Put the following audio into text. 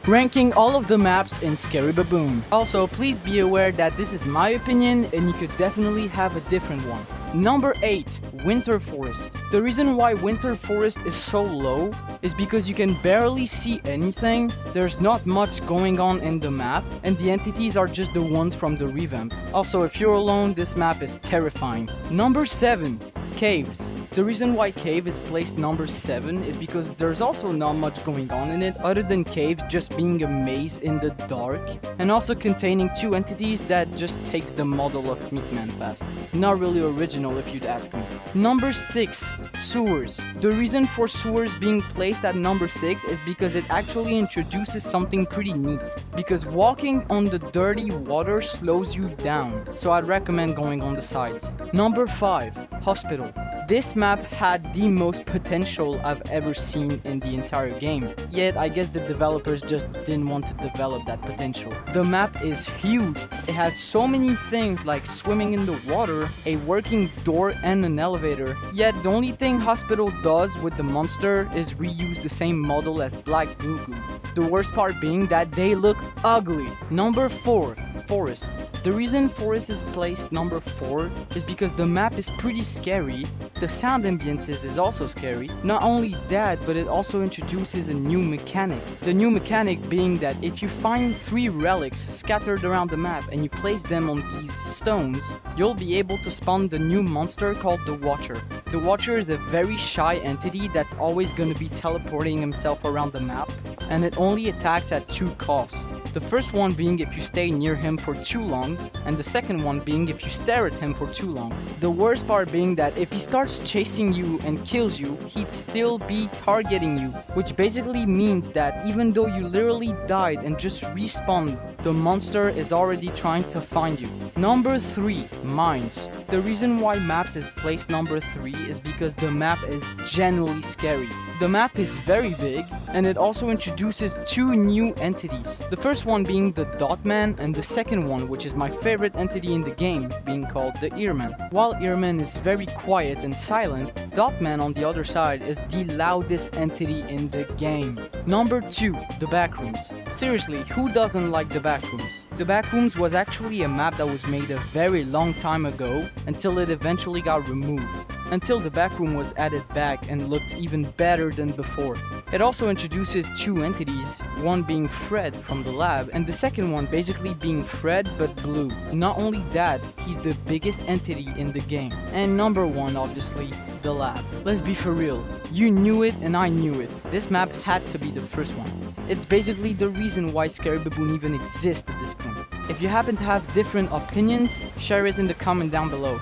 ranking all of the maps in Scary Baboon. Also, please be aware that this is my opinion and you could definitely have a different one. Number 8, Winter Forest. The reason why Winter Forest is so low is because you can barely see anything, there's not much going on in the map, and the entities are just the ones from the revamp. Also, if you're alone, this map is terrifying. Number 7, Caves. The reason why Cave is placed number 7 is because there's also not much going on in it other than caves just being a maze in the dark and also containing 2 entities that just takes the model of Meatman Fast. Not really original if you'd ask me. Number 6, Sewers. The reason for Sewers being placed at number 6 is because it actually introduces something pretty neat. Because walking on the dirty water slows you down, so I'd recommend going on the sides. Number 5, Hospital. This map had the most potential I've ever seen in the entire game, yet I guess the developers just didn't want to develop that potential. The map is huge, it has so many things like swimming in the water, a working door and an elevator, yet the only thing Hospital does with the monster is reuse the same model as Black Goo Goo. The worst part being that they look ugly. Number 4, Forest. The reason Forest is placed number 4 is because the map is pretty scary, the sound ambiences is also scary. Not only that, but it also introduces a new mechanic. The new mechanic being that if you find 3 relics scattered around the map and you place them on these stones, you'll be able to spawn the new monster called the Watcher. The Watcher is a very shy entity that's always going to be teleporting himself around the map, and it only attacks at 2 costs. The first one being if you stay near him for too long, and the second one being if you stare at him for too long. The worst part being that if he starts chasing you and kills you, he'd still be targeting you, which basically means that even though you literally died and just respawned, the monster is already trying to find you. Number 3, Mines. The reason why maps is placed number 3 is because the map is genuinely scary. The map is very big, and it also introduces 2 new entities. The first one being the Dotman, and the second one, which is my favorite entity in the game, being called the Earman. While Earman is very quiet and silent, Dotman on the other side is the loudest entity in the game. Number 2, the Backrooms. Seriously, who doesn't like the Backrooms? The Backrooms was actually a map that was made a very long time ago until it eventually got removed. Until the backroom was added back and looked even better than before. It also introduces 2 entities, one being Fred from the lab and the second one basically being Fred but blue. Not only that, he's the biggest entity in the game. And number 1, obviously, the lab. Let's be for real, you knew it and I knew it. This map had to be the first one. It's basically the reason why Scary Baboon even exists at this point. If you happen to have different opinions, share it in the comment down below.